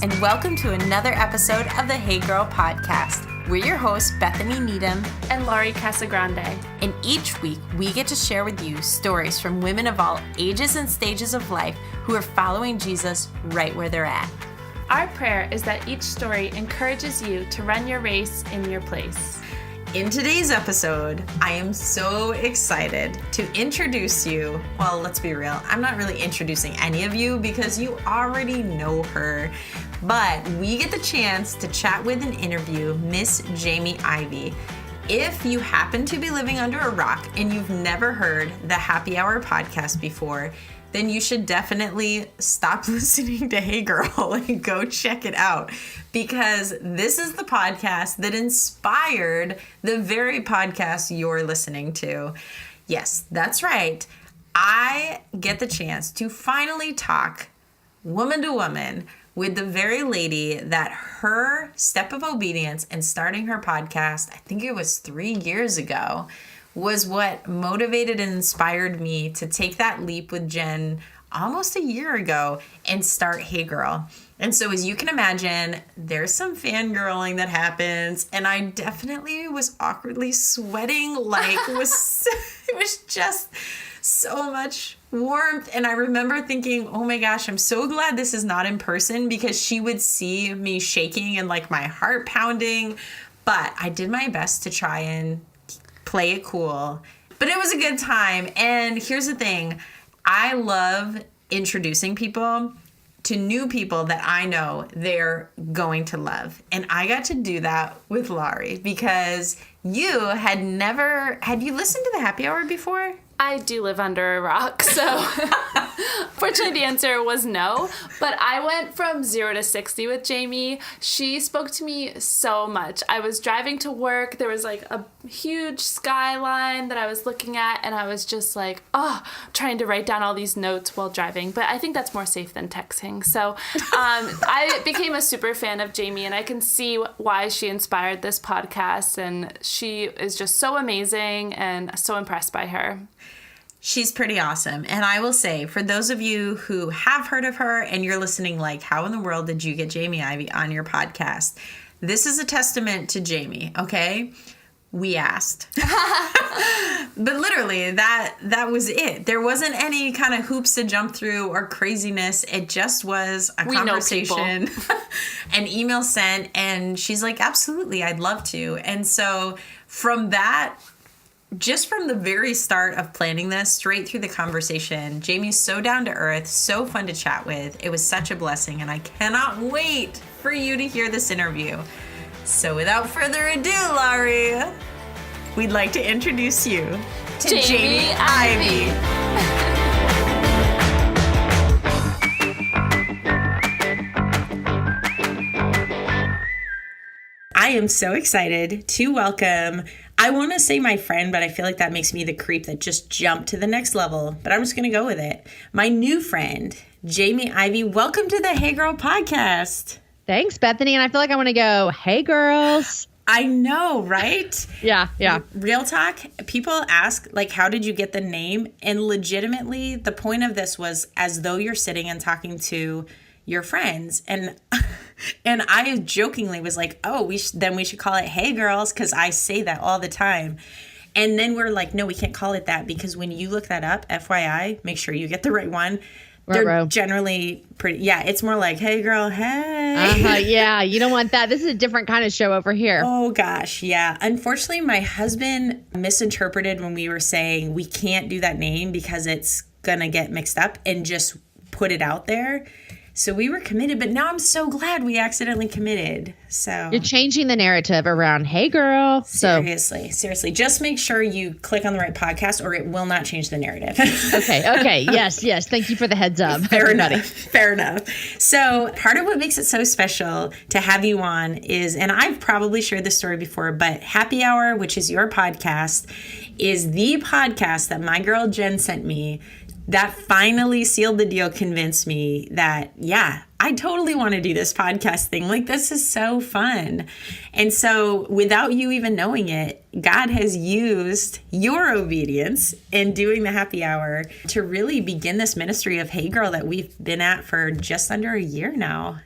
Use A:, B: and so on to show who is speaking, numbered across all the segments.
A: and welcome to another episode of the Hey Girl podcast. We're your hosts, Bethany Needham
B: and Laurie Casagrande.
A: And each week, we get to share with you stories from women of all ages and stages of life who are following Jesus right where they're at.
B: Our prayer is that each story encourages you to run your race in your place.
A: In today's episode, I am so excited to introduce you. Well, let's be real. I'm not really introducing any of you because you already know her. But we get the chance to chat with and interview Miss Jamie Ivey. If you happen to be living under a rock and you've never heard the Happy Hour podcast before, then you should definitely stop listening to Hey Girl and go check it out, because this is the podcast that inspired the very podcast you're listening to. Yes, that's right. I get the chance to finally talk woman to woman with the very lady that her step of obedience and starting her podcast, I think it was 3 years ago, was what motivated and inspired me to take that leap with Jen almost a year ago and start Hey Girl. And so as you can imagine, there's some fangirling that happens, and I definitely was awkwardly sweating like it was just so much warmth. And I remember thinking, oh my gosh, I'm so glad this is not in person, because she would see me shaking and like my heart pounding. But I did my best to try and play it cool. But it was a good time. And here's the thing. I love introducing people to new people that I know they're going to love. And I got to do that with Laurie, because you had you listened to the Happy Hour before?
B: I do live under a rock, so fortunately the answer was no. But I went from 0 to 60 with Jamie. She spoke to me so much. I was driving to work. There was like a huge skyline that I was looking at, and I was just like, trying to write down all these notes while driving. But I think that's more safe than texting. So I became a super fan of Jamie, and I can see why she inspired this podcast. And she is just so amazing, and so impressed by her.
A: She's pretty awesome. And I will say, for those of you who have heard of her and you're listening like, how in the world did you get Jamie Ivey on your podcast? This is a testament to Jamie, okay? We asked. But literally, that was it. There wasn't any kind of hoops to jump through or craziness. It just was a conversation, an email sent, and she's like, absolutely, I'd love to. And so from that, just from the very start of planning this, straight through the conversation, Jamie's so down to earth, so fun to chat with. It was such a blessing, and I cannot wait for you to hear this interview. So without further ado, Laurie, we'd like to introduce you to Jamie Ivey. I am so excited to welcome, I want to say my friend, but I feel like that makes me the creep that just jumped to the next level. But I'm just going to go with it. My new friend, Jamie Ivey. Welcome to the Hey Girl podcast.
C: Thanks, Bethany. And I feel like I want to go, hey, girls.
A: I know, right?
C: Yeah.
A: Real talk. People ask, like, how did you get the name? And legitimately, the point of this was as though you're sitting and talking to your friends. And I jokingly was like, we should call it Hey Girls, because I say that all the time. And then we're like, no, we can't call it that, because when you look that up, FYI, make sure you get the right one. They're generally pretty, it's more like, hey girl, hey.
C: Yeah, you don't want that. This is a different kind of show over here.
A: Oh gosh, yeah. Unfortunately, my husband misinterpreted when we were saying we can't do that name because it's gonna get mixed up, and just put it out there. So we were committed, but now I'm so glad we accidentally committed. So
C: you're changing the narrative around, hey girl.
A: Seriously, just make sure you click on the right podcast, or it will not change the narrative.
C: Okay. Yes. Thank you for the heads up.
A: Fair enough. So part of what makes it so special to have you on is, and I've probably shared this story before, but Happy Hour, which is your podcast, is the podcast that my girl Jen sent me that finally sealed the deal, convinced me that, I totally want to do this podcast thing. Like, this is so fun. And so without you even knowing it, God has used your obedience in doing the Happy Hour to really begin this ministry of Hey Girl that we've been at for just under a year now.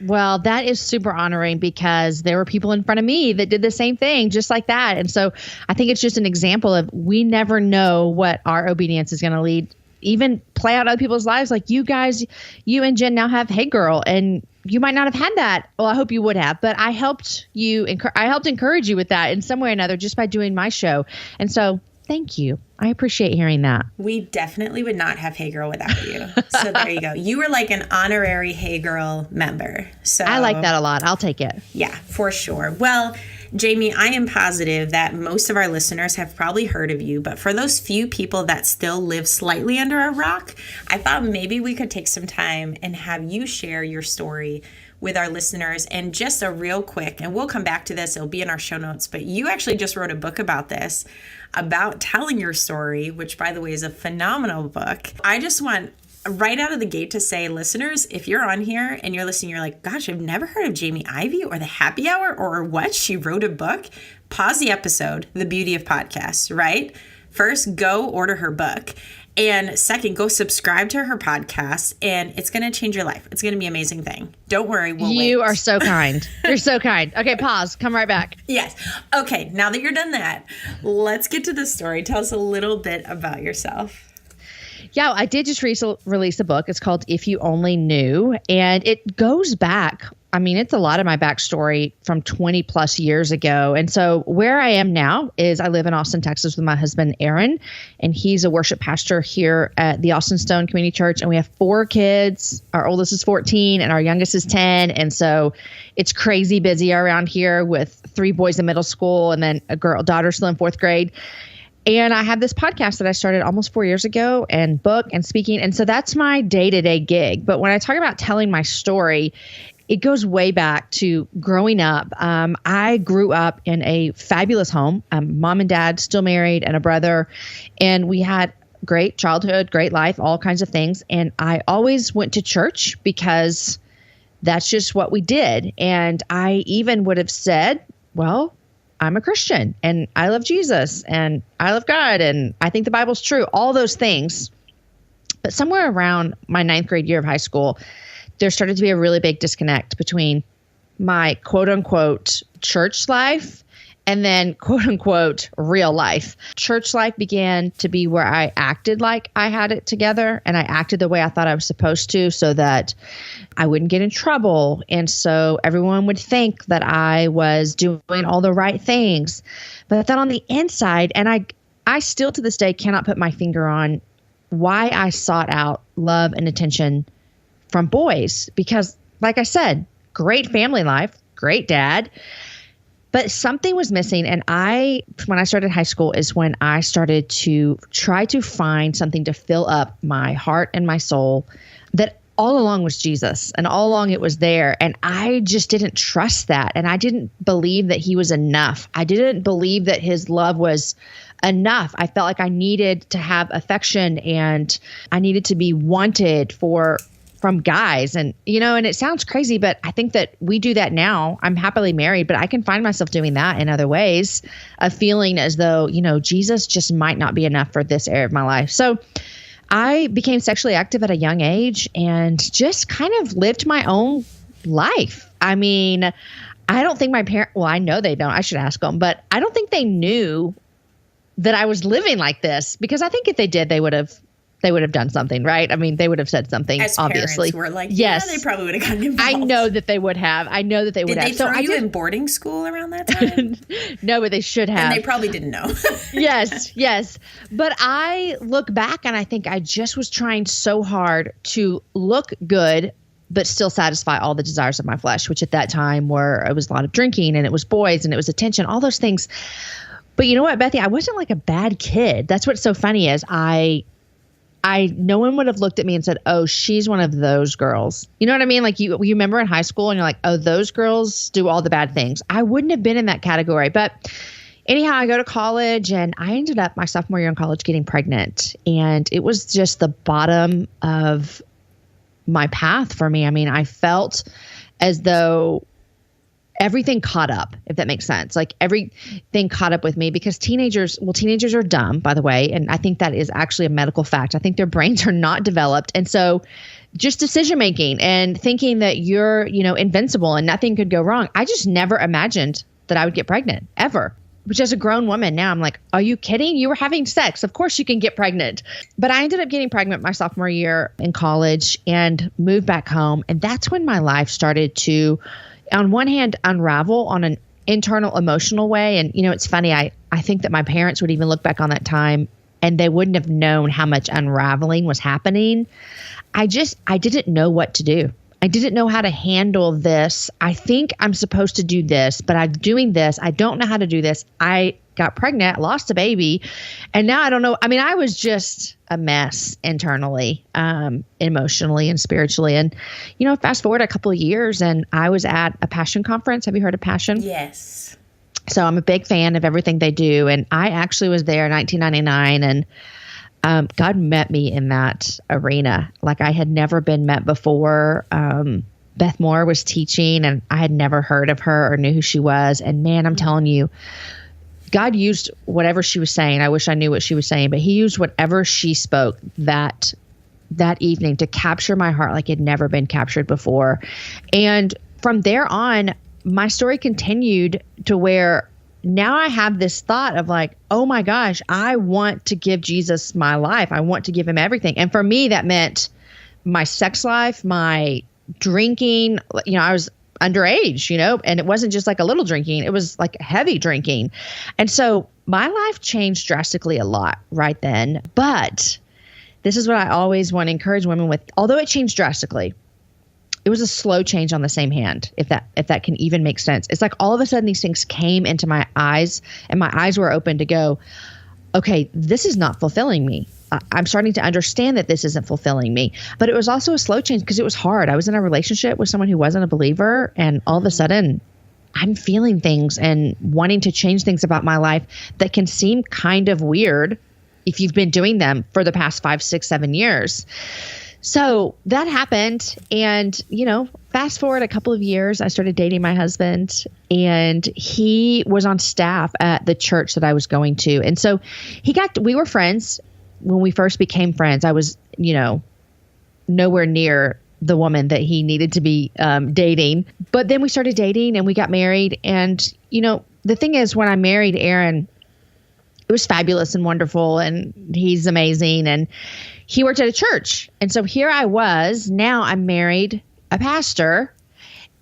C: Well, that is super honoring because there were people in front of me that did the same thing just like that. And so I think it's just an example of we never know what our obedience is going to lead, even play out other people's lives. Like you guys, you and Jen now have Hey Girl, and you might not have had that. Well, I hope you would have, but I helped you. I helped encourage you with that in some way or another just by doing my show. And so thank you. I appreciate hearing that.
A: We definitely would not have Hey Girl without you. So there you go. You were like an honorary Hey Girl member. So
C: I like that a lot. I'll take it.
A: Yeah, for sure. Well, Jamie, I am positive that most of our listeners have probably heard of you, but for those few people that still live slightly under a rock, I thought maybe we could take some time and have you share your story with our listeners. And just a real quick, and we'll come back to this, it'll be in our show notes, but you actually just wrote a book about this, about telling your story, which by the way is a phenomenal book. I just want right out of the gate to say, listeners, if you're on here and you're listening, you're like, gosh, I've never heard of Jamie Ivey or the Happy Hour or what? She wrote a book. Pause the episode, The Beauty of Podcasts, right? First, go order her book. And second, go subscribe to her podcast, and it's going to change your life. It's going to be an amazing thing. Don't worry, we'll wait.
C: You are so kind. You're so kind. Okay, pause. Come right back.
A: Yes. Okay, now that you're done that, let's get to the story. Tell us a little bit about yourself.
C: Yeah, I did just release a book. It's called If You Only Knew, and it goes back. I mean, it's a lot of my backstory from 20 plus years ago. And so where I am now is I live in Austin, Texas with my husband, Aaron, and he's a worship pastor here at the Austin Stone Community Church. And we have 4 kids. Our oldest is 14 and our youngest is 10. And so it's crazy busy around here with 3 boys in middle school and then a daughter still in 4th grade. And I have this podcast that I started almost 4 years ago, and book and speaking. And so that's my day-to-day gig. But when I talk about telling my story, it goes way back to growing up. I grew up in a fabulous home, mom and dad still married and a brother. And we had great childhood, great life, all kinds of things. And I always went to church because that's just what we did. And I even would have said, well, I'm a Christian and I love Jesus and I love God and I think the Bible's true, all those things. But somewhere around my 9th grade year of high school, there started to be a really big disconnect between my quote unquote church life and then quote unquote real life. Church life began to be where I acted like I had it together and I acted the way I thought I was supposed to so that I wouldn't get in trouble. And so everyone would think that I was doing all the right things. But then on the inside, and I still to this day cannot put my finger on why I sought out love and attention from boys, because like I said, great family life, great dad, but something was missing. And when I started high school is when I started to try to find something to fill up my heart and my soul that all along was Jesus, and all along it was there. And I just didn't trust that. And I didn't believe that he was enough. I didn't believe that his love was enough. I felt like I needed to have affection and I needed to be wanted from guys. And, and it sounds crazy, but I think that we do that now. I'm happily married, but I can find myself doing that in other ways of feeling as though, Jesus just might not be enough for this area of my life. So I became sexually active at a young age and just kind of lived my own life. I mean, I don't think my parents, well, I know they don't, I should ask them, but I don't think they knew that I was living like this, because I think if they did, they would have done something, right? I mean, they would have said something,
A: as
C: obviously.
A: Parents were like,
C: yes.
A: Yeah, they probably would have gotten involved.
C: I know that they would have. Did
A: they throw you in boarding school around that time?
C: No, but they should have.
A: And they probably didn't know.
C: Yes. But I look back and I think I just was trying so hard to look good, but still satisfy all the desires of my flesh, which at that time it was a lot of drinking and it was boys and it was attention, all those things. But you know what, Bethy? I wasn't like a bad kid. That's what's so funny is no one would have looked at me and said, oh, she's one of those girls. You know what I mean? Like you remember in high school and you're like, oh, those girls do all the bad things. I wouldn't have been in that category. But anyhow, I go to college and I ended up my sophomore year in college getting pregnant. And it was just the bottom of my path for me. I mean, I felt as though everything caught up, if that makes sense. Like everything caught up with me because teenagers are dumb, by the way. And I think that is actually a medical fact. I think their brains are not developed. And so just decision making and thinking that you're, invincible and nothing could go wrong. I just never imagined that I would get pregnant ever. Which as a grown woman now, I'm like, are you kidding? You were having sex. Of course you can get pregnant. But I ended up getting pregnant my sophomore year in college and moved back home. And that's when my life started to, on one hand, unravel on an internal emotional way. And, it's funny. I think that my parents would even look back on that time and they wouldn't have known how much unraveling was happening. I didn't know what to do. I didn't know how to handle this. I think I'm supposed to do this, but I'm doing this. I don't know how to do this. I got pregnant, lost a baby, and now I don't know. I mean, I was just a mess internally, emotionally and spiritually. And, fast forward a couple of years and I was at a Passion conference. Have you heard of Passion?
A: Yes.
C: So I'm a big fan of everything they do. And I actually was there in 1999 and God met me in that arena like I had never been met before. Beth Moore was teaching and I had never heard of her or knew who she was. And man, I'm telling you, God used whatever she was saying. I wish I knew what she was saying, but he used whatever she spoke that evening to capture my heart like it had never been captured before. And from there on, my story continued to where now I have this thought of like, oh my gosh, I want to give Jesus my life. I want to give him everything. And for me, that meant my sex life, my drinking. I was underage, and it wasn't just like a little drinking. It was like heavy drinking. And so my life changed drastically a lot right then. But this is what I always want to encourage women with. Although it changed drastically, it was a slow change on the same hand, if that can even make sense. It's like all of a sudden these things came into my eyes and my eyes were open to go, okay, this is not fulfilling me. I'm starting to understand that this isn't fulfilling me. But it was also a slow change because it was hard. I was in a relationship with someone who wasn't a believer, and all of a sudden I'm feeling things and wanting to change things about my life that can seem kind of weird if you've been doing them for the past 5, 6, 7 years. So that happened. And, fast forward a couple of years, I started dating my husband and he was on staff at the church that I was going to. And so we were friends when we first became friends. I was, nowhere near the woman that he needed to be dating. But then we started dating and we got married. And, the thing is, when I married Aaron, it was fabulous and wonderful and he's amazing. And he worked at a church. And so here I was, now I'm married a pastor,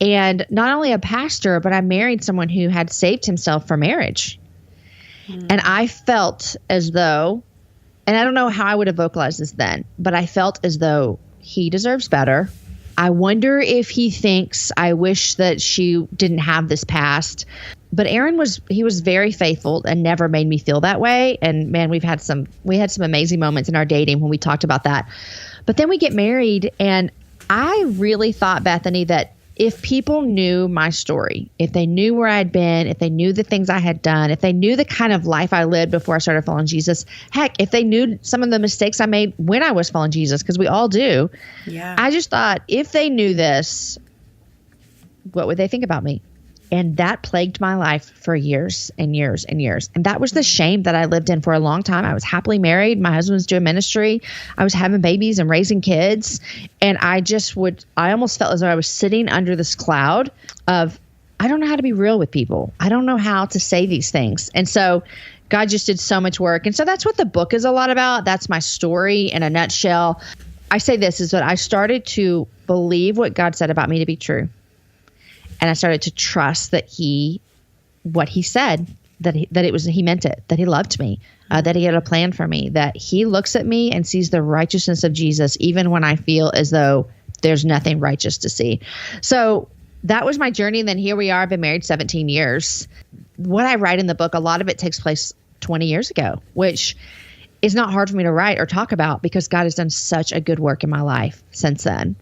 C: and not only a pastor, but I married someone who had saved himself for marriage. And I felt as though, and I don't know how I would have vocalized this then, but I felt as though he deserves better. I wonder if he thinks I wish that she didn't have this past. But Aaron was very faithful and never made me feel that way. And man, we had some amazing moments in our dating when we talked about that. But then we get married, and I really thought, Bethany, that if people knew my story, if they knew where I'd been, if they knew the things I had done, if they knew the kind of life I lived before I started following Jesus, heck, if they knew some of the mistakes I made when I was following Jesus, because we all do. Yeah. I just thought if they knew this, what would they think about me? And that plagued my life for years and years and years. And that was the shame that I lived in for a long time. I was happily married. My husband was doing ministry. I was having babies and raising kids. And I almost felt as though I was sitting under this cloud of, I don't know how to be real with people. I don't know how to say these things. And so God just did so much work. And so that's what the book is a lot about. That's my story in a nutshell. I say this is that I started to believe what God said about me to be true. And I started to trust that what he said, he meant it, that he loved me, that he had a plan for me, that he looks at me and sees the righteousness of Jesus, even when I feel as though there's nothing righteous to see. So that was my journey. And then here we are. I've been married 17 years. What I write in the book, a lot of it takes place 20 years ago, which is not hard for me to write or talk about because God has done such a good work in my life since then.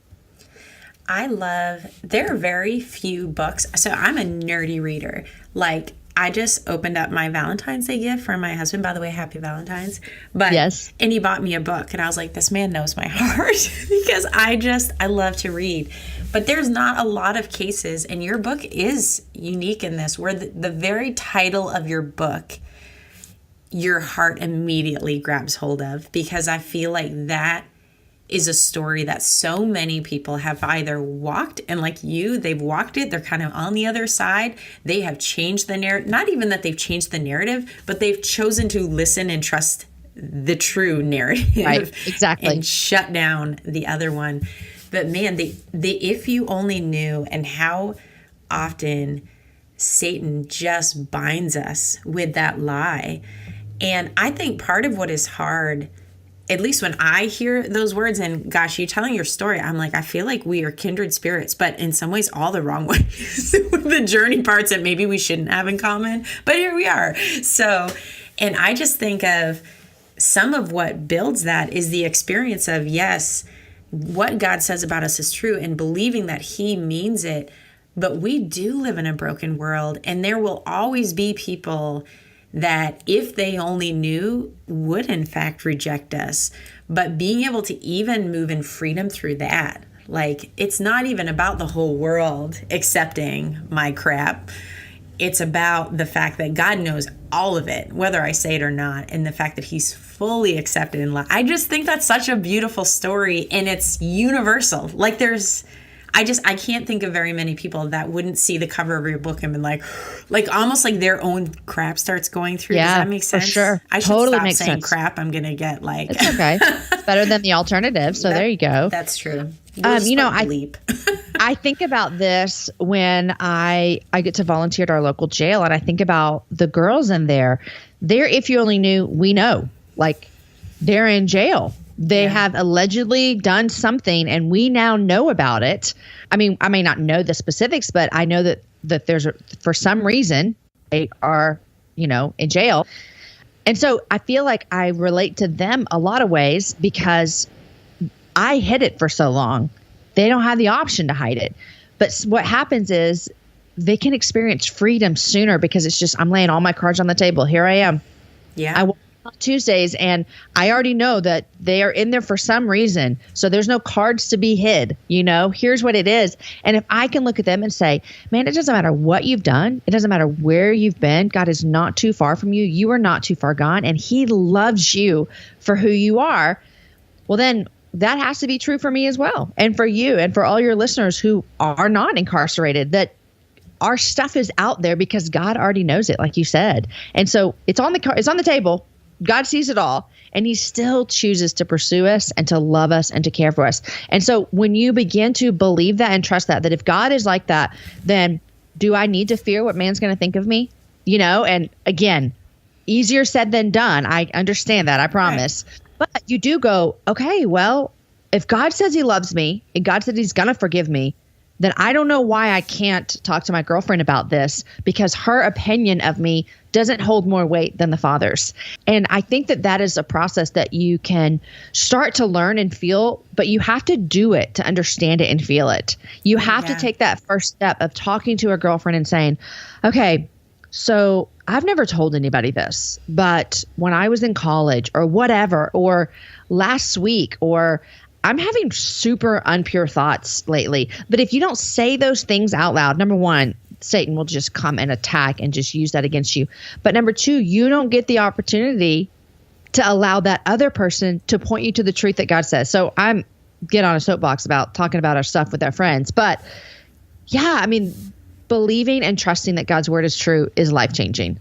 A: There are very few books. So I'm a nerdy reader. Like, I just opened up my Valentine's Day gift for my husband. By the way, happy Valentine's. But yes. And he bought me a book. And I was like, this man knows my heart because I love to read. But there's not a lot of cases. And your book is unique in this, where the very title of your book, your heart immediately grabs hold of, because I feel like that is a story that so many people have either walked, and like you, they've walked it. They're kind of on the other side. They have changed the narrative. Not even that they've changed the narrative, but they've chosen to listen and trust the true narrative.
C: Right, exactly.
A: And shut down the other one. But man, the if you only knew, and how often Satan just binds us with that lie. And I think part of what is hard, at least when I hear those words, and gosh, you telling your story, I'm like, I feel like we are kindred spirits, but in some ways all the wrong ways. The journey parts that maybe we shouldn't have in common, but here we are. So, and I just think of some of what builds that is the experience of, yes, what God says about us is true, and believing that he means it. But we do live in a broken world, and there will always be people that, if they only knew, would in fact reject us. But being able to even move in freedom through that, like, it's not even about the whole world accepting my crap. It's about the fact that God knows all of it, whether I say it or not, and the fact that he's fully accepted in love. I just think that's such a beautiful story, and it's universal. Like, I can't think of very many people that wouldn't see the cover of your book and be like almost like their own crap starts going through.
C: Yeah,
A: does that make sense?
C: For sure.
A: I should
C: totally
A: stop
C: makes
A: saying
C: sense.
A: crap. I'm gonna get like.
C: It's okay. It's better than the alternative. So there you go.
A: That's true.
C: I think about this when I get to volunteer at our local jail, and I think about the girls in there. They're, if you only knew, we know, like, they're in jail. They have allegedly done something, and we now know about it. I mean, I may not know the specifics, but I know that there's for some reason they are, in jail. And so I feel like I relate to them a lot of ways because I hid it for so long. They don't have the option to hide it. But what happens is they can experience freedom sooner because it's just, I'm laying all my cards on the table. Here I am.
A: Yeah.
C: I walk on Tuesdays, and I already know that they are in there for some reason. So there's no cards to be hid. Here's what it is. And if I can look at them and say, man, it doesn't matter what you've done. It doesn't matter where you've been. God is not too far from you. You are not too far gone. And he loves you for who you are. Well, then that has to be true for me as well. And for you and for all your listeners who are not incarcerated, that our stuff is out there because God already knows it, like you said. And so it's on the table. God sees it all, and he still chooses to pursue us and to love us and to care for us. And so when you begin to believe that and trust that if God is like that, then do I need to fear what man's going to think of me? And again, easier said than done. I understand that. I promise. Right. But you do go, okay, well, if God says he loves me and God said he's going to forgive me, then I don't know why I can't talk to my girlfriend about this, because her opinion of me doesn't hold more weight than the Father's. And I think that is a process that you can start to learn and feel, but you have to do it to understand it and feel it. You have to take that first step of talking to a girlfriend and saying, okay, so I've never told anybody this, but when I was in college or whatever, or last week, or I'm having super unpure thoughts lately. But if you don't say those things out loud, number one, Satan will just come and attack and just use that against you. But number two, you don't get the opportunity to allow that other person to point you to the truth that God says. So I'm get on a soapbox about talking about our stuff with our friends. But yeah, I mean, believing and trusting that God's word is true is life-changing.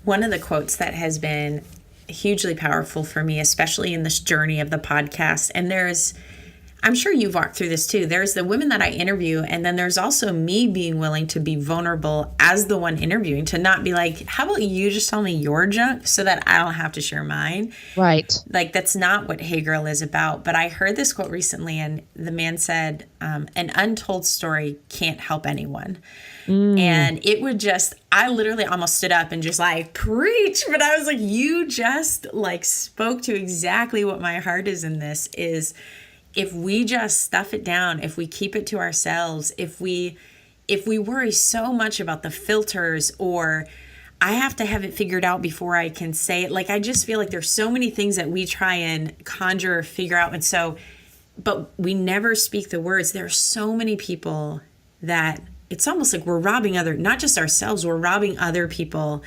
A: One of the quotes that has been hugely powerful for me, especially in this journey of the podcast, and I'm sure you've walked through this too. There's the women that I interview, and then there's also me being willing to be vulnerable as the one interviewing, to not be like, how about you just tell me your junk so that I don't have to share mine?
C: Right.
A: Like, that's not what Hey Girl is about. But I heard this quote recently, and the man said, an untold story can't help anyone. And it would I literally almost stood up and just like, preach. But I was like, you just like spoke to exactly what my heart is in this, is if we just stuff it down, if we keep it to ourselves, if we worry so much about the filters, or I have to have it figured out before I can say it. Like, I just feel like there's so many things that we try and conjure or figure out. And so, but we never speak the words. There are so many people that it's almost like we're robbing not just ourselves, we're robbing other people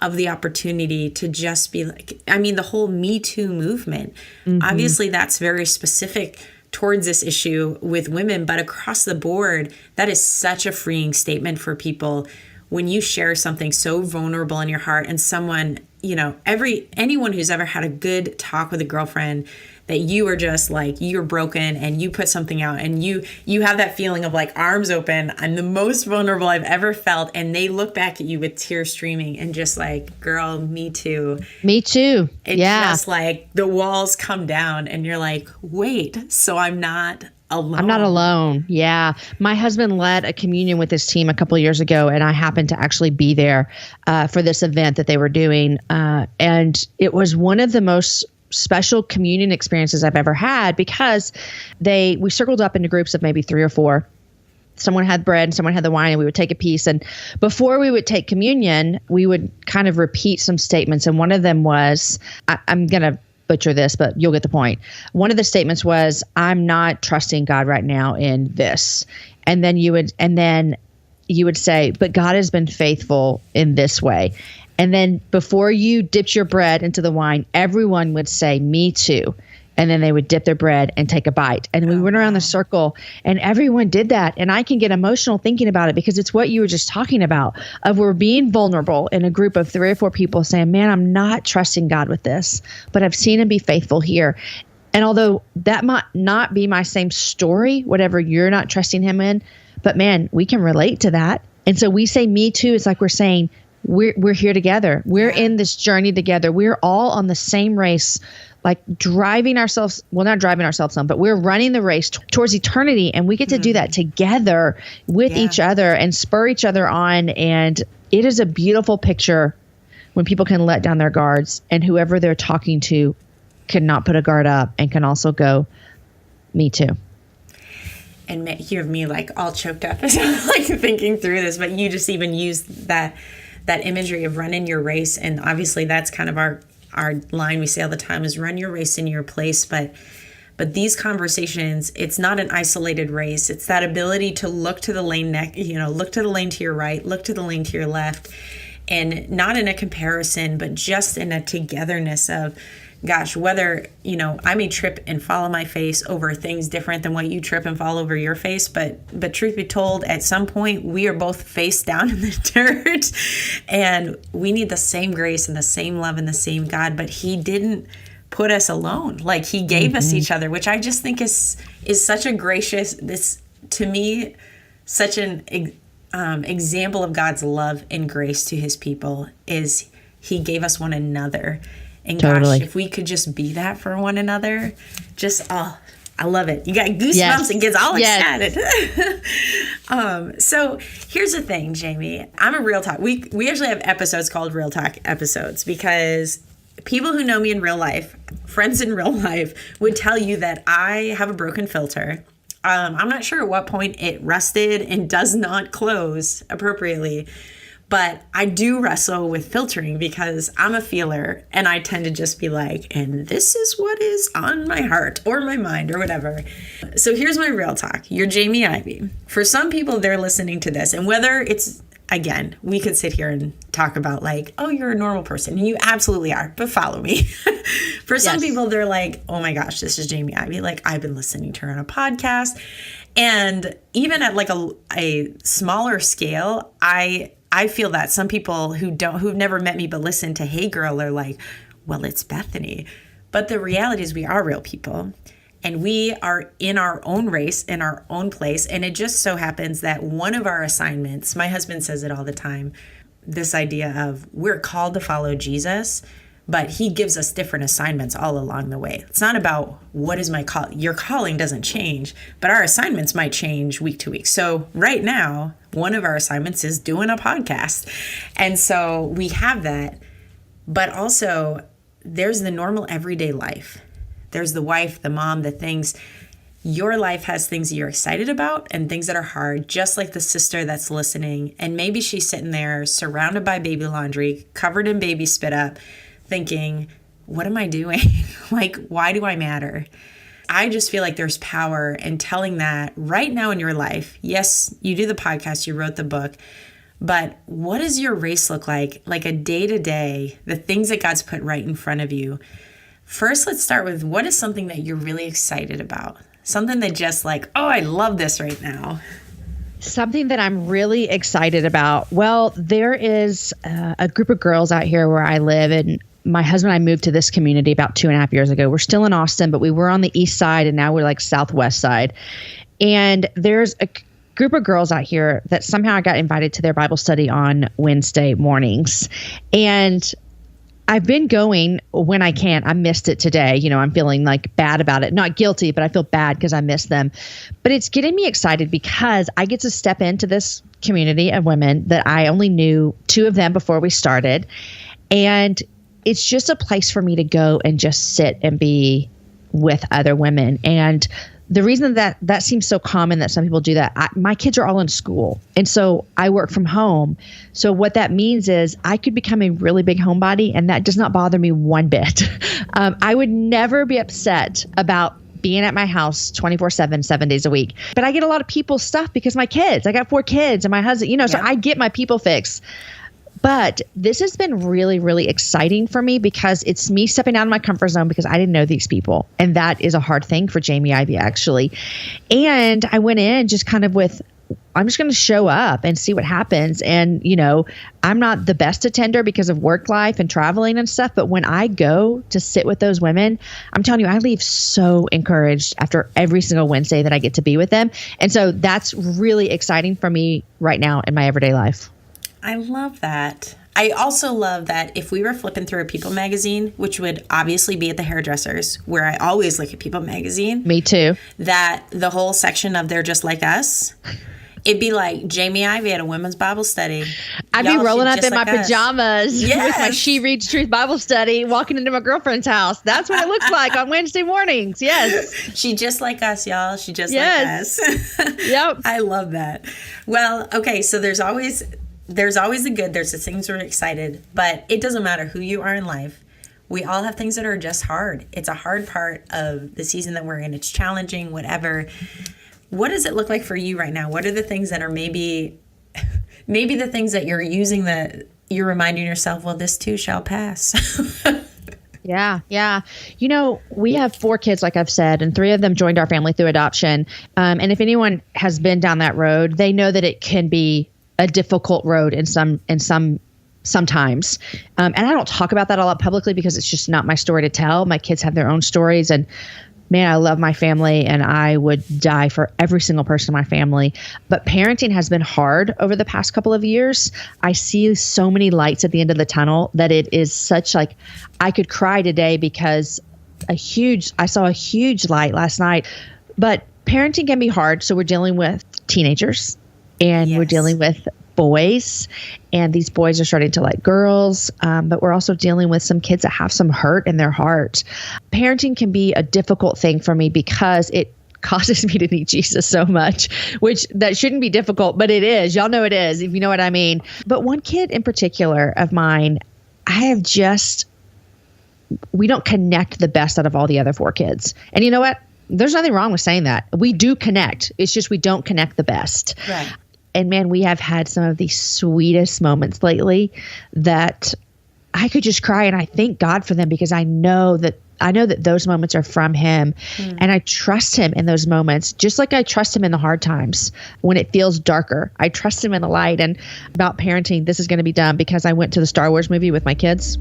A: of the opportunity to just be like, I mean, the whole Me Too movement, obviously that's very specific towards this issue with women, but across the board, that is such a freeing statement for people when you share something so vulnerable in your heart and someone, you know, anyone who's ever had a good talk with a girlfriend that you are just like, you're broken and you put something out and you have that feeling of like arms open. I'm the most vulnerable I've ever felt. And they look back at you with tears streaming and just like, girl, me too.
C: Me too.
A: It's just like the walls come down and you're like, wait, so I'm not alone.
C: I'm not alone. Yeah. My husband led a communion with his team a couple of years ago, and I happened to actually be there for this event that they were doing. And it was one of the most special communion experiences I've ever had because we circled up into groups of maybe 3 or 4. Someone had bread and someone had the wine, and we would take a piece. And before we would take communion, we would kind of repeat some statements. And one of them was, I'm going to butcher this, but you'll get the point. One of the statements was, I'm not trusting God right now in this. And then you would say, but God has been faithful in this way. And then before you dipped your bread into the wine, everyone would say, me too. And then they would dip their bread and take a bite. And we went around the circle and everyone did that. And I can get emotional thinking about it because it's what you were just talking about of we're being vulnerable in a group of 3 or 4 people saying, man, I'm not trusting God with this, but I've seen him be faithful here. And although that might not be my same story, whatever you're not trusting him in, but man, we can relate to that. And so we say me too. It's like we're saying, we're here together. We're in this journey together. We're all on the same race, like not driving ourselves on, but we're running the race towards eternity. And we get to do that together with each other and spur each other on. And it is a beautiful picture when people can let down their guards and whoever they're talking to cannot put a guard up and can also go, me too.
A: And you have me like all choked up as I'm like thinking through this, but you just even used that imagery of running your race. And obviously that's kind of our line we say all the time is run your race in your place. But these conversations, it's not an isolated race. It's that ability to look to the lane look to the lane to your right, look to the lane to your left, and not in a comparison, but just in a togetherness of, gosh, whether, I may trip and fall on my face over things different than what you trip and fall over your face. But truth be told, at some point, we are both face down in the dirt and we need the same grace and the same love and the same God. But he didn't put us alone. Like he gave us each other, which I just think is such a gracious, this to me, such an example of God's love and grace to his people is he gave us one another. And gosh, if we could just be that for one another, I love it. You got goosebumps and gets all excited. So here's the thing, Jamie. I'm a Real Talk. We actually have episodes called Real Talk episodes because people who know me in real life, friends in real life, would tell you that I have a broken filter. I'm not sure at what point it rusted and does not close appropriately. But I do wrestle with filtering because I'm a feeler and I tend to just be like, and this is what is on my heart or my mind or whatever. So here's my real talk. You're Jamie Ivey. For some people, they're listening to this. And whether it's, again, we could sit here and talk about like, oh, you're a normal person. And you absolutely are. But follow me. For some people, they're like, oh my gosh, this is Jamie Ivey. Like I've been listening to her on a podcast. And even at like a smaller scale, I feel that some people who've never met me but listen to Hey Girl are like, well, it's Bethany. But the reality is we are real people and we are in our own race, in our own place. And it just so happens that one of our assignments, my husband says it all the time, this idea of we're called to follow Jesus, but he gives us different assignments all along the way. It's not about what is my call. Your calling doesn't change, but our assignments might change week to week. So right now, one of our assignments is doing a podcast. And so we have that, but also there's the normal everyday life. There's the wife, the mom, the things. Your life has things that you're excited about and things that are hard, just like the sister that's listening. And maybe she's sitting there surrounded by baby laundry, covered in baby spit up, thinking, what am I doing? Like, why do I matter? I just feel like there's power in telling that right now in your life. Yes, you do the podcast, you wrote the book, But what does your race look like? Like a day to day, the things that God's put right in front of you. First, let's start with what is something that you're really excited about? Something that just like, oh, I love this right now.
C: Something that I'm really excited about. Well, there is a group of girls out here where I live, and my husband and I moved to this community about 2.5 years ago. We're still in Austin, but we were on the east side, and now we're like southwest side. And there's a group of girls out here that somehow I got invited to their Bible study on Wednesday mornings. And I've been going when I can. I missed it today. You know, I'm feeling like bad about it. Not guilty, but I feel bad because I missed them. But it's getting me excited because I get to step into this community of women that I only knew 2 of them before we started. And it's just a place for me to go and just sit and be with other women. And the reason that seems so common that some people do that, my kids are all in school. And so I work from home. So what that means is I could become a really big homebody, and that does not bother me one bit. I would never be upset about being at my house 24/7, 7 days a week. But I get a lot of people stuff because my kids, I got 4 kids and my husband, so I get my people fix. But this has been really, really exciting for me because it's me stepping out of my comfort zone because I didn't know these people. And that is a hard thing for Jamie Ivey, actually. And I went in just kind of with, I'm just going to show up and see what happens. And, I'm not the best attender because of work life and traveling and stuff. But when I go to sit with those women, I'm telling you, I leave so encouraged after every single Wednesday that I get to be with them. And so that's really exciting for me right now in my everyday life.
A: I love that. I also love that if we were flipping through a People magazine, which would obviously be at the hairdressers, where I always look at People magazine.
C: Me too.
A: That the whole section of They're Just Like Us, it'd be like Jamie Ivey at a women's Bible study.
C: I'd be rolling up in my pajamas with my She Reads Truth Bible study, walking into my girlfriend's house. That's what it looks like on Wednesday mornings. Yes.
A: She just like us, y'all. She just like us.
C: Yep.
A: I love that. Well, okay, so there's always the good. There's the things we're excited, but it doesn't matter who you are in life. We all have things that are just hard. It's a hard part of the season that we're in. It's challenging, whatever. What does it look like for you right now? What are the things that are maybe the things that you're using that you're reminding yourself, well, this too shall pass?
C: Yeah. We have 4 kids, like I've said, and 3 of them joined our family through adoption. And if anyone has been down that road, they know that it can be a difficult road sometimes. And I don't talk about that a lot publicly because it's just not my story to tell. My kids have their own stories, and man, I love my family and I would die for every single person in my family. But parenting has been hard over the past couple of years. I see so many lights at the end of the tunnel that it is such like, I could cry today because I saw a huge light last night. But parenting can be hard. So we're dealing with teenagers. And we're dealing with boys, and these boys are starting to like girls. But we're also dealing with some kids that have some hurt in their heart. Parenting can be a difficult thing for me because it causes me to need Jesus so much, which that shouldn't be difficult, but it is. Y'all know it is, if you know what I mean. But one kid in particular of mine, we don't connect the best out of all the other 4 kids. And you know what? There's nothing wrong with saying that. We do connect. It's just we don't connect the best.
A: Right.
C: And man, we have had some of the sweetest moments lately that I could just cry, and I thank God for them because I know that those moments are from Him, and I trust Him in those moments, just like I trust Him in the hard times when it feels darker. I trust Him in the light. And about parenting, this is going to be done because I went to the Star Wars movie with my kids.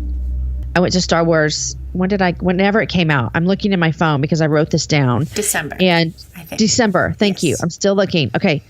C: I went to Star Wars. Whenever it came out, I'm looking in my phone because I wrote this down.
A: December.
C: And December. Thank you. I'm still looking. Okay.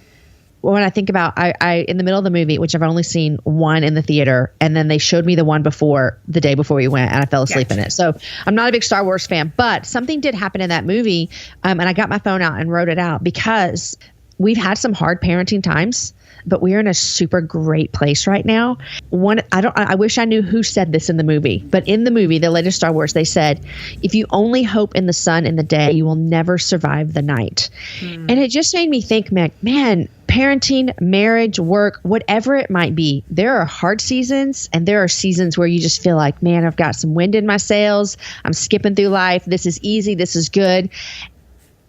C: When I think about, I in the middle of the movie, which I've only seen one in the theater, and then they showed me the one the day before we went, and I fell asleep in it. So I'm not a big Star Wars fan, but something did happen in that movie, and I got my phone out and wrote it out because we've had some hard parenting times, but we're in a super great place right now. I wish I knew who said this in the movie, but in the movie, the latest Star Wars, they said, if you only hope in the sun in the day, you will never survive the night. And it just made me think, man, parenting, marriage, work, whatever it might be, there are hard seasons and there are seasons where you just feel like, man, I've got some wind in my sails. I'm skipping through life. This is easy. This is good.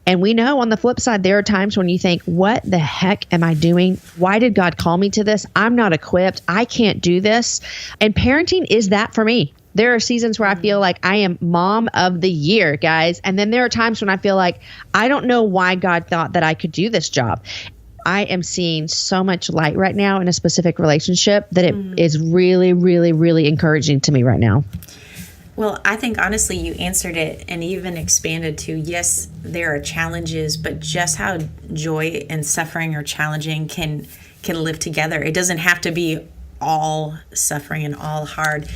C: And we know on the flip side, there are times when you think, what the heck am I doing? Why did God call me to this? I'm not equipped. I can't do this. And parenting is that for me. There are seasons where I feel like I am mom of the year, guys. And then there are times when I feel like I don't know why God thought that I could do this job. I am seeing so much light right now in a specific relationship that it is really, really, really encouraging to me right now.
A: Well, I think honestly you answered it and even expanded to, yes, there are challenges, but just how joy and suffering or challenging can live together. It doesn't have to be all suffering and all hard.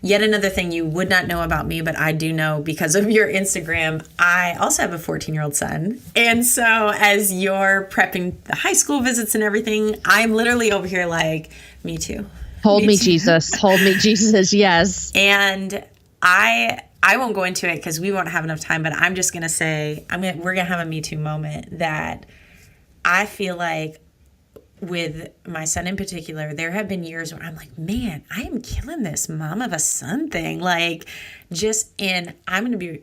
A: Yet another thing you would not know about me, but I do know because of your Instagram, I also have a 14-year-old son. And so as you're prepping the high school visits and everything, I'm literally over here like, me too.
C: Hold me, Jesus. Hold me, Jesus. Yes.
A: And I won't go into it because we won't have enough time, but I'm just going to say, we're going to have a Me Too moment that I feel like with my son in particular, there have been years where I'm like, man, I am killing this mom of a son thing. Like I'm going to be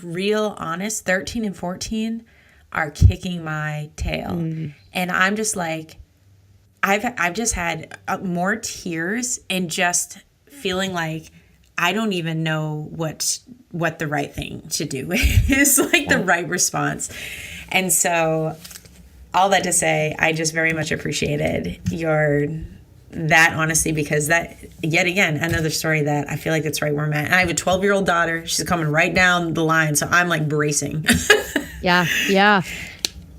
A: real honest, 13 and 14 are kicking my tail. And I'm just like, I've just had more tears and just feeling like I don't even know what the right thing to do is, like the right response. And so all that to say, I just very much appreciated that honesty, because that, yet again, another story that I feel like that's right where I'm at. And I have a 12-year-old daughter. She's coming right down the line. So I'm like bracing.
C: Yeah.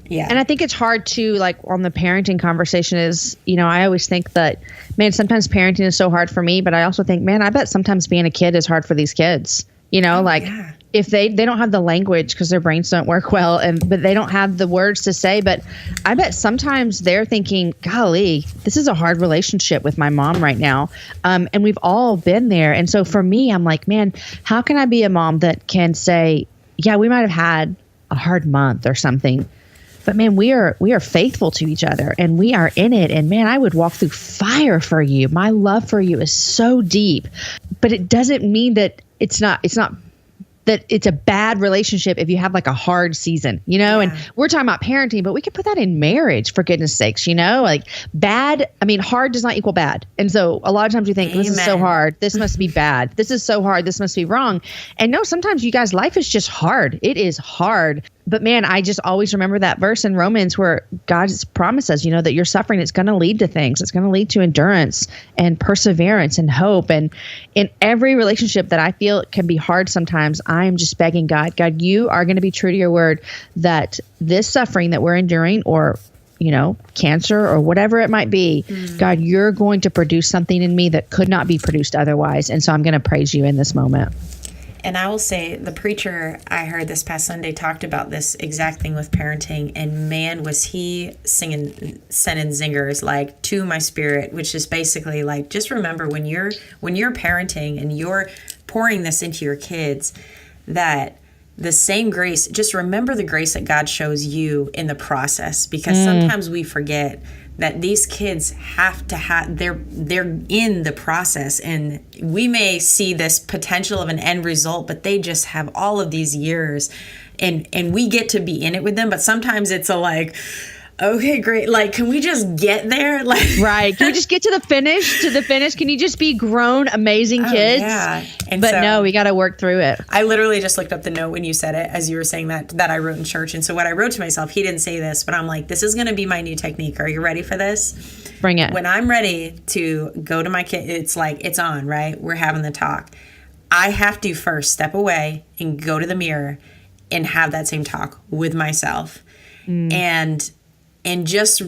C: And I think it's hard to, like, on the parenting conversation is, I always think that, man, sometimes parenting is so hard for me, but I also think, man, I bet sometimes being a kid is hard for these kids. If they don't have the language because their brains don't work well, but they don't have the words to say. But I bet sometimes they're thinking, golly, this is a hard relationship with my mom right now. And we've all been there. And so for me, I'm like, man, how can I be a mom that can say, yeah, we might have had a hard month or something, but man, we are faithful to each other and we are in it. And man, I would walk through fire for you. My love for you is so deep, but it doesn't mean that it's not that it's a bad relationship if you have like a hard season, and we're talking about parenting, but we could put that in marriage, for goodness sakes, like hard does not equal bad. And so a lot of times we think, this is so hard, this must be bad. This is so hard, this must be wrong. And no, sometimes you guys, life is just hard. It is hard. But man, I just always remember that verse in Romans where God promises, that your suffering is going to lead to things. It's going to lead to endurance and perseverance and hope. And in every relationship that I feel can be hard sometimes, I'm just begging God, you are going to be true to your word that this suffering that we're enduring, or cancer or whatever it might be, God, you're going to produce something in me that could not be produced otherwise. And so I'm going to praise you in this moment.
A: And I will say, the preacher I heard this past Sunday talked about this exact thing with parenting, and man, was he sending zingers like to my spirit, which is basically like, just remember when you're parenting and you're pouring this into your kids, that the same grace, just remember the grace that God shows you in the process, because sometimes we forget that these kids have to have, they're in the process, and we may see this potential of an end result, but they just have all of these years, and we get to be in it with them. But sometimes it's like, okay, great. Like, can we just get there? Like,
C: right. Can we just get to the finish? Can you just be grown, amazing kids?
A: Yeah.
C: But no, we got to work through it.
A: I literally just looked up the note when you said it, as you were saying that I wrote in church. And so what I wrote to myself, he didn't say this, but I'm like, this is going to be my new technique. Are you ready for this?
C: Bring it.
A: When I'm ready to go to my kid, it's like, it's on, right? We're having the talk. I have to first step away and go to the mirror and have that same talk with myself. And just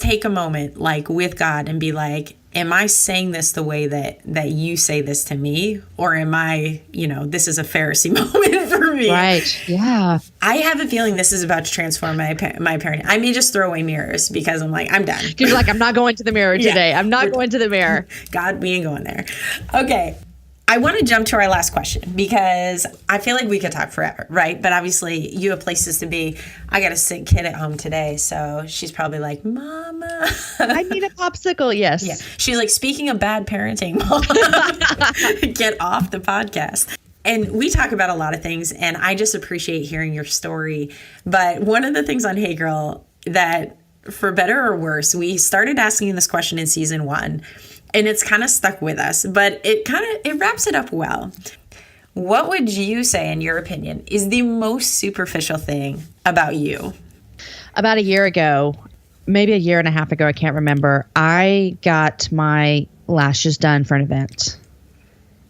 A: take a moment, like, with God, and be like, am I saying this the way that you say this to me? Or am I, this is a Pharisee moment for me?
C: Right. Yeah.
A: I have a feeling this is about to transform my parenting. I may just throw away mirrors because I'm like, I'm done.
C: You're like, I'm not going to the mirror today. I'm not going to the mirror.
A: God, we ain't going there. Okay. I want to jump to our last question because I feel like we could talk forever, right? But obviously you have places to be. I got a sick kid at home today, so she's probably like, Mama.
C: I need a popsicle, yes.
A: Yeah. She's like, speaking of bad parenting, Mom, get off the podcast. And we talk about a lot of things, and I just appreciate hearing your story. But one of the things on Hey Girl that, for better or worse, we started asking this question in season 1, and it's kind of stuck with us, but it wraps it up well. What would you say, in your opinion, is the most superficial thing about you?
C: About a year ago, maybe a year and a half ago, I can't remember, I got my lashes done for an event.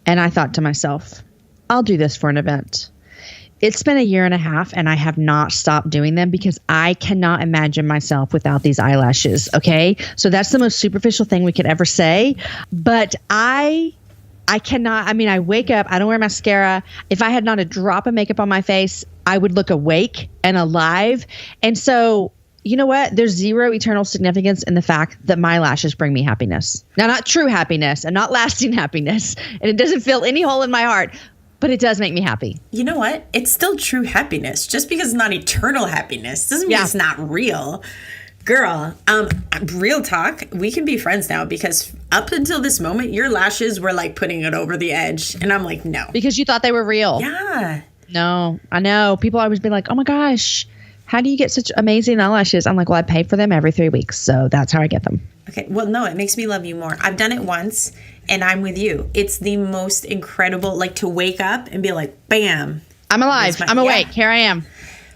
C: And I thought to myself, I'll do this for an event. It's been a year and a half, and I have not stopped doing them because I cannot imagine myself without these eyelashes. Okay. So that's the most superficial thing we could ever say. But I cannot, I wake up, I don't wear mascara. If I had not a drop of makeup on my face, I would look awake and alive. And so, you know what? There's zero eternal significance in the fact that my lashes bring me happiness. Now, not true happiness and not lasting happiness. And it doesn't fill any hole in my heart, but it does make me happy.
A: You know what? It's still true happiness. Just because it's not eternal happiness doesn't mean it's not real. Girl, real talk, we can be friends now because up until this moment, your lashes were like putting it over the edge. And I'm like, no.
C: Because you thought they were real.
A: Yeah.
C: No, I know. People always be like, oh my gosh, how do you get such amazing eyelashes? I'm like, well, I pay for them every 3 weeks. So that's how I get them.
A: Okay. Well, no, it makes me love you more. I've done it once and I'm with you. It's the most incredible, like to wake up and be like, bam.
C: I'm alive. I'm awake. Here I am.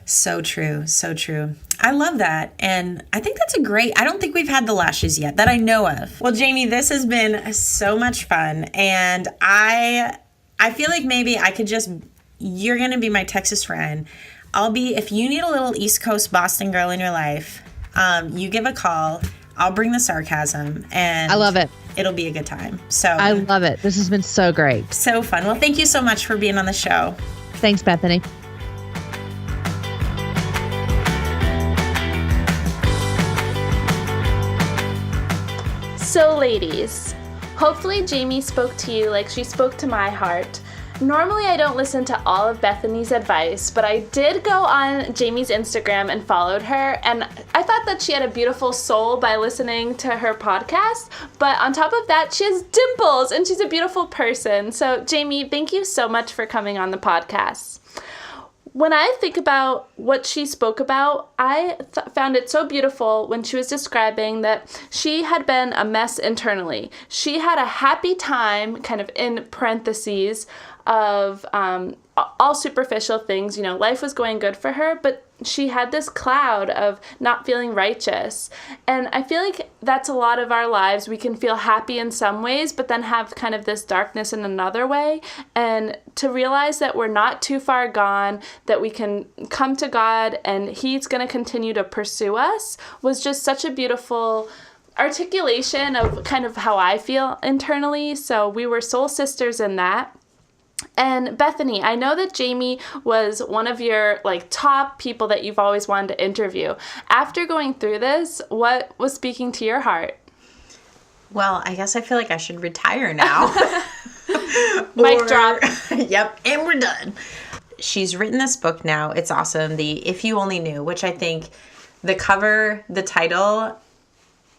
A: So true. So true. I love that. And I think that's I don't think we've had the lashes yet that I know of. Well, Jamie, this has been so much fun. And I feel like maybe I could you're going to be my Texas friend. If you need a little East Coast Boston girl in your life, you give a call. I'll bring the sarcasm and
C: I love it.
A: It'll be a good time. So
C: I love it. This has been so great.
A: So fun. Well, thank you so much for being on the show.
C: Thanks, Bethany.
B: So ladies, hopefully Jamie spoke to you like she spoke to my heart. Normally I don't listen to all of Bethany's advice, but I did go on Jamie's Instagram and followed her, and I thought that she had a beautiful soul by listening to her podcast, but on top of that, she has dimples, and she's a beautiful person. So Jamie, thank you so much for coming on the podcast. When I think about what she spoke about, I found it so beautiful when she was describing that she had been a mess internally. She had a happy time, kind of in parentheses, of all superficial things. You know, life was going good for her, but she had this cloud of not feeling righteous. And I feel like that's a lot of our lives. We can feel happy in some ways, but then have kind of this darkness in another way. And to realize that we're not too far gone, that we can come to God and He's going to continue to pursue us, was just such a beautiful articulation of kind of how I feel internally. So we were soul sisters in that. And Bethany, I know that Jamie was one of your top people that you've always wanted to interview. After going through this, what was speaking to your heart?
A: Well, I guess I feel like I should retire now.
B: Mic drop.
A: Yep, and we're done. She's written this book now. It's awesome. The If You Only Knew, which I think the cover, the title,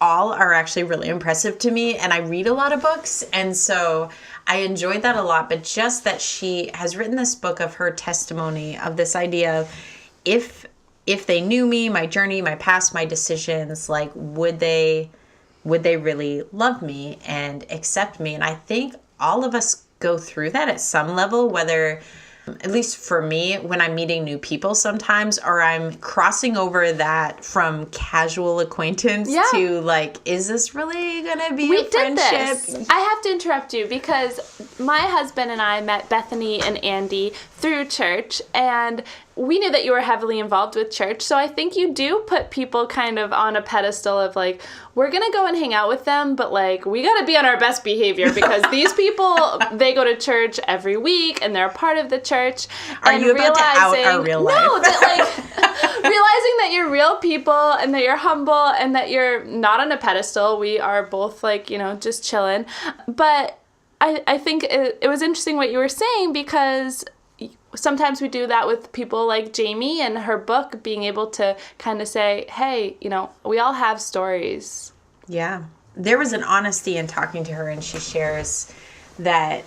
A: all are actually really impressive to me. And I read a lot of books, and so I enjoyed that a lot. But just that she has written this book of her testimony of this idea of if they knew me, my journey, my past, my decisions, like would they really love me and accept me? And I think all of us go through that at some level, whether, at least for me, when I'm meeting new people sometimes, or I'm crossing over that from casual acquaintance to is this really gonna be a friendship?
B: This. I have to interrupt you because my husband and I met Bethany and Andy through church, and we knew that you were heavily involved with church, so I think you do put people kind of on a pedestal of we're gonna go and hang out with them, but we gotta be on our best behavior because these people, they go to church every week and they're a part of the church.
A: Are you about to out our real life?
B: No, that realizing that you're real people and that you're humble and that you're not on a pedestal. We are both just chilling. But I think it was interesting what you were saying, because sometimes we do that with people like Jamie and her book, being able to kind of say, hey, we all have stories.
A: Yeah. There was an honesty in talking to her, and she shares that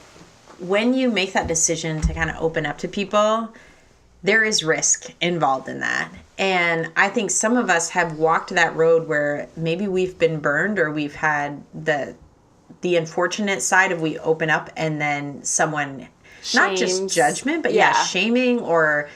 A: when you make that decision to kind of open up to people, there is risk involved in that. And I think some of us have walked that road where maybe we've been burned, or we've had the unfortunate side of we open up and then someone, not just judgment, but shaming, or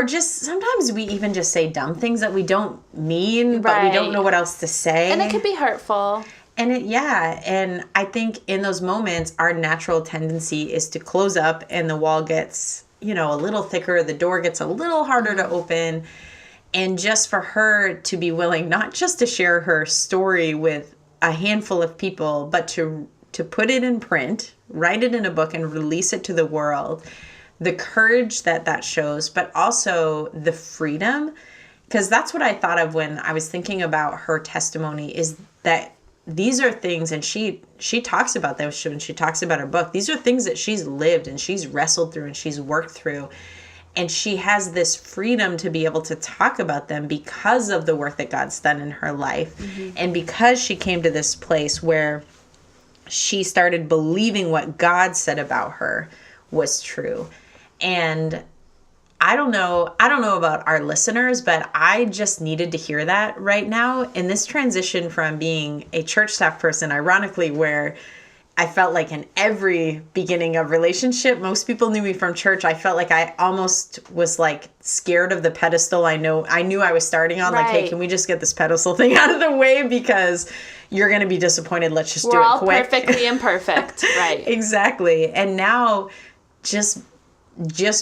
A: just sometimes we even just say dumb things that we don't mean, but we don't know what else to say.
B: And it can be hurtful.
A: And and I think in those moments, our natural tendency is to close up, and the wall gets, a little thicker, the door gets a little harder to open. And just for her to be willing not just to share her story with a handful of people, but to put it in print, write it in a book, and release it to the world, the courage that shows, but also the freedom. Because that's what I thought of when I was thinking about her testimony, is that these are things, and she talks about them when she talks about her book. These are things that she's lived and she's wrestled through and she's worked through. And she has this freedom to be able to talk about them because of the work that God's done in her life. Mm-hmm. And because she came to this place where she started believing what God said about her was true. And I don't know about our listeners, but I just needed to hear that right now in this transition from being a church staff person, ironically, where I felt like in every beginning of relationship, most people knew me from church. I felt like I almost was like scared of the pedestal I knew I was starting on. Right. Like, hey, can we just get this pedestal thing out of the way, because you're going to be disappointed. Let's just do it quick.
B: We're all perfectly imperfect. Right.
A: Exactly. And now just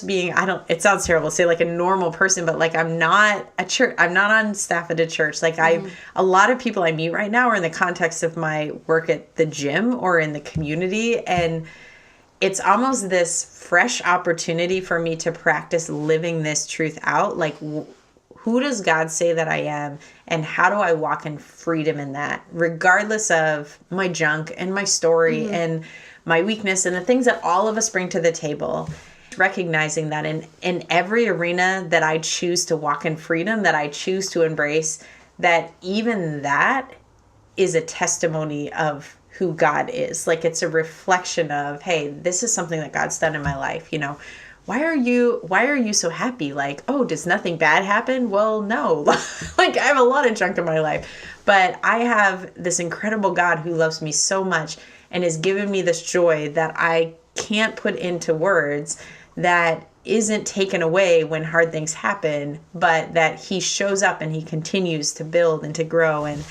A: being, it sounds terrible to say like a normal person, but like I'm not on staff at a church. Like a lot of people I meet right now are in the context of my work at the gym or in the community. And it's almost this fresh opportunity for me to practice living this truth out. Like, who does God say that I am? And how do I walk in freedom in that, regardless of my junk and my story and my weakness and the things that all of us bring to the table? Recognizing that in every arena that I choose to walk in freedom, that I choose to embrace, that even that is a testimony of who God is. Like, it's a reflection of, hey, this is something that God's done in my life. Why are you so happy? Like, oh, does nothing bad happen? Well, no. Like, I have a lot of junk in my life, but I have this incredible God who loves me so much and has given me this joy that I can't put into words, that isn't taken away when hard things happen, but that he shows up and he continues to build and to grow. And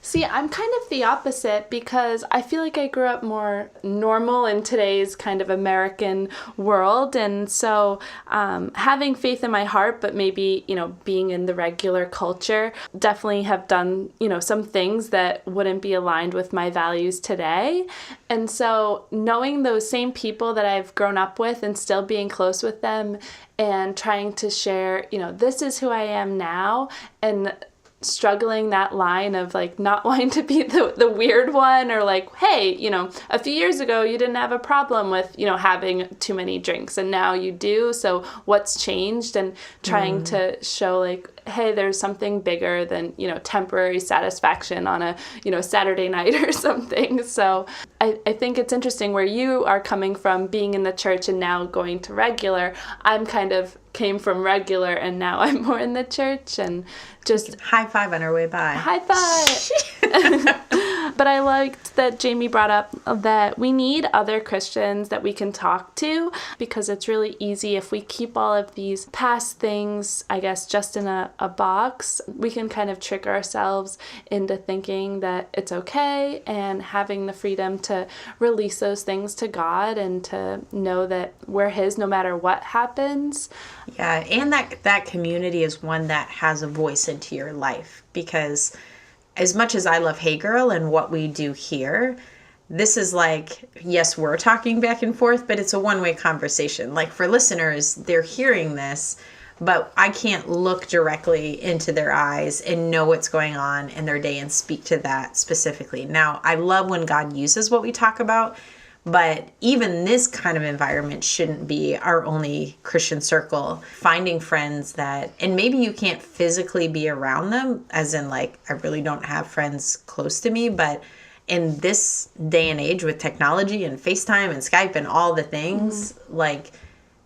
B: see, I'm kind of the opposite, because I feel like I grew up more normal in today's kind of American world. And so having faith in my heart, but maybe, being in the regular culture, definitely have done, some things that wouldn't be aligned with my values today. And so knowing those same people that I've grown up with and still being close with them and trying to share, this is who I am now, and struggling that line of like not wanting to be the weird one, or like, hey, a few years ago you didn't have a problem with, having too many drinks and now you do. So what's changed? And trying to show like, hey, there's something bigger than, temporary satisfaction on a, Saturday night or something. So I think it's interesting where you are coming from being in the church and now going to regular. I'm kind of came from regular and now I'm more in the church, and just
A: high five on our way by.
B: High five. But I liked that Jamie brought up that we need other Christians that we can talk to, because it's really easy if we keep all of these past things, I guess, just in a box. We can kind of trick ourselves into thinking that it's okay, and having the freedom to release those things to God and to know that we're His no matter what happens.
A: Yeah, and that community is one that has a voice into your life, because as much as I love Hey Girl and what we do here, this is like, yes, we're talking back and forth, but it's a one-way conversation. Like, for listeners, they're hearing this, but I can't look directly into their eyes and know what's going on in their day and speak to that specifically. Now, I love when God uses what we talk about, but even this kind of environment shouldn't be our only Christian circle. Finding friends that, and maybe you can't physically be around them, as in like, I really don't have friends close to me, but in this day and age with technology and FaceTime and Skype and all the things, like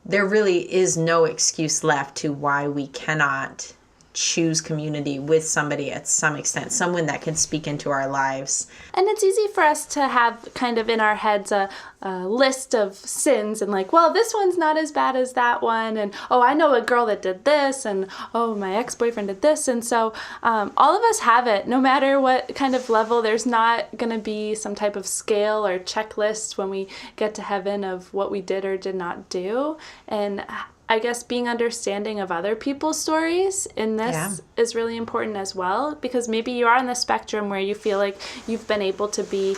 A: there really is no excuse left to why we cannot choose community with somebody at some extent, someone that can speak into our lives.
B: And it's easy for us to have kind of in our heads a list of sins and like, well, this one's not as bad as that one. And, oh, I know a girl that did this. And, oh, my ex-boyfriend did this. And so all of us have it, no matter what kind of level. There's not going to be some type of scale or checklist when we get to heaven of what we did or did not do. And I guess being understanding of other people's stories in this is really important as well, because maybe you are on the spectrum where you feel like you've been able to be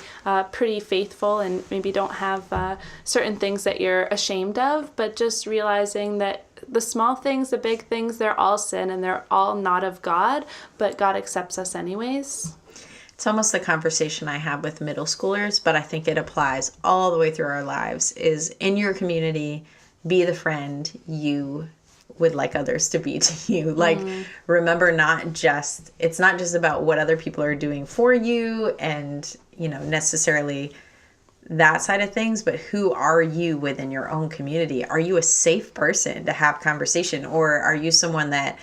B: pretty faithful and maybe don't have certain things that you're ashamed of, but just realizing that the small things, the big things, they're all sin and they're all not of God, but God accepts us anyways.
A: It's almost the conversation I have with middle schoolers, but I think it applies all the way through our lives, is in your community, be the friend you would like others to be to you. Like, remember, it's not just about what other people are doing for you and, necessarily that side of things, but who are you within your own community? Are you a safe person to have conversation? Or are you someone that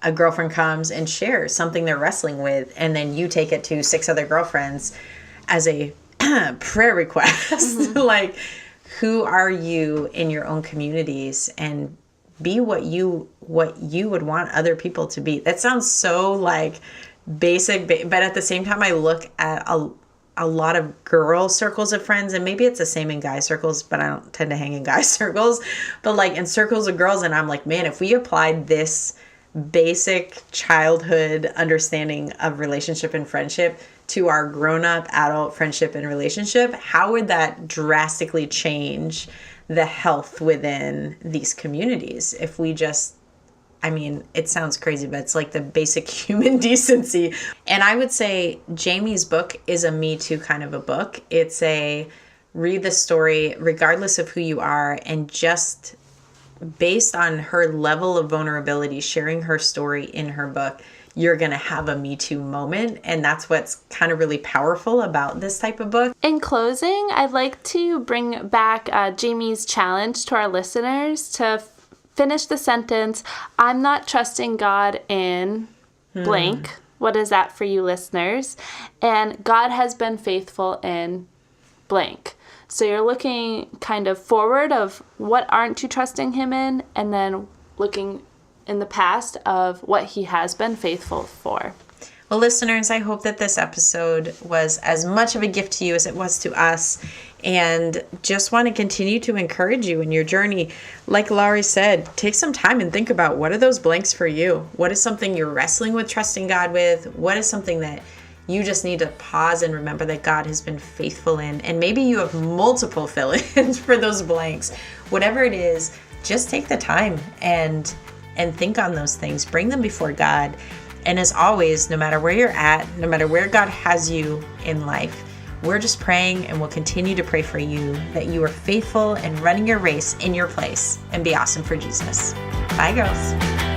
A: a girlfriend comes and shares something they're wrestling with, and then you take it to 6 other girlfriends as a prayer request? Like, who are you in your own communities, and be what you would want other people to be. That sounds so like basic, but at the same time, I look at a lot of girl circles of friends, and maybe it's the same in guy circles, but I don't tend to hang in guy circles, but like in circles of girls, and I'm like, man, if we applied this basic childhood understanding of relationship and friendship to our grown-up adult friendship and relationship, how would that drastically change the health within these communities? If we just, it sounds crazy, but it's like the basic human decency. And I would say Jamie's book is a Me Too kind of a book. It's a read the story regardless of who you are, and just based on her level of vulnerability, sharing her story in her book, you're going to have a Me Too moment. And that's what's kind of really powerful about this type of book.
B: In closing, I'd like to bring back Jamie's challenge to our listeners to finish the sentence, I'm not trusting God in blank. What is that for you listeners? And God has been faithful in blank. So you're looking kind of forward of what aren't you trusting him in, and then looking in the past of what he has been faithful for.
A: Well, listeners, I hope that this episode was as much of a gift to you as it was to us, and just want to continue to encourage you in your journey. Like Laurie said, take some time and think about, what are those blanks for you? What is something you're wrestling with trusting God with? What is something that you just need to pause and remember that God has been faithful in? And maybe you have multiple fill-ins for those blanks. Whatever it is, just take the time and think on those things. Bring them before God. And as always, no matter where you're at, no matter where God has you in life, we're just praying, and we'll continue to pray for you that you are faithful and running your race in your place, and be awesome for Jesus. Bye, girls.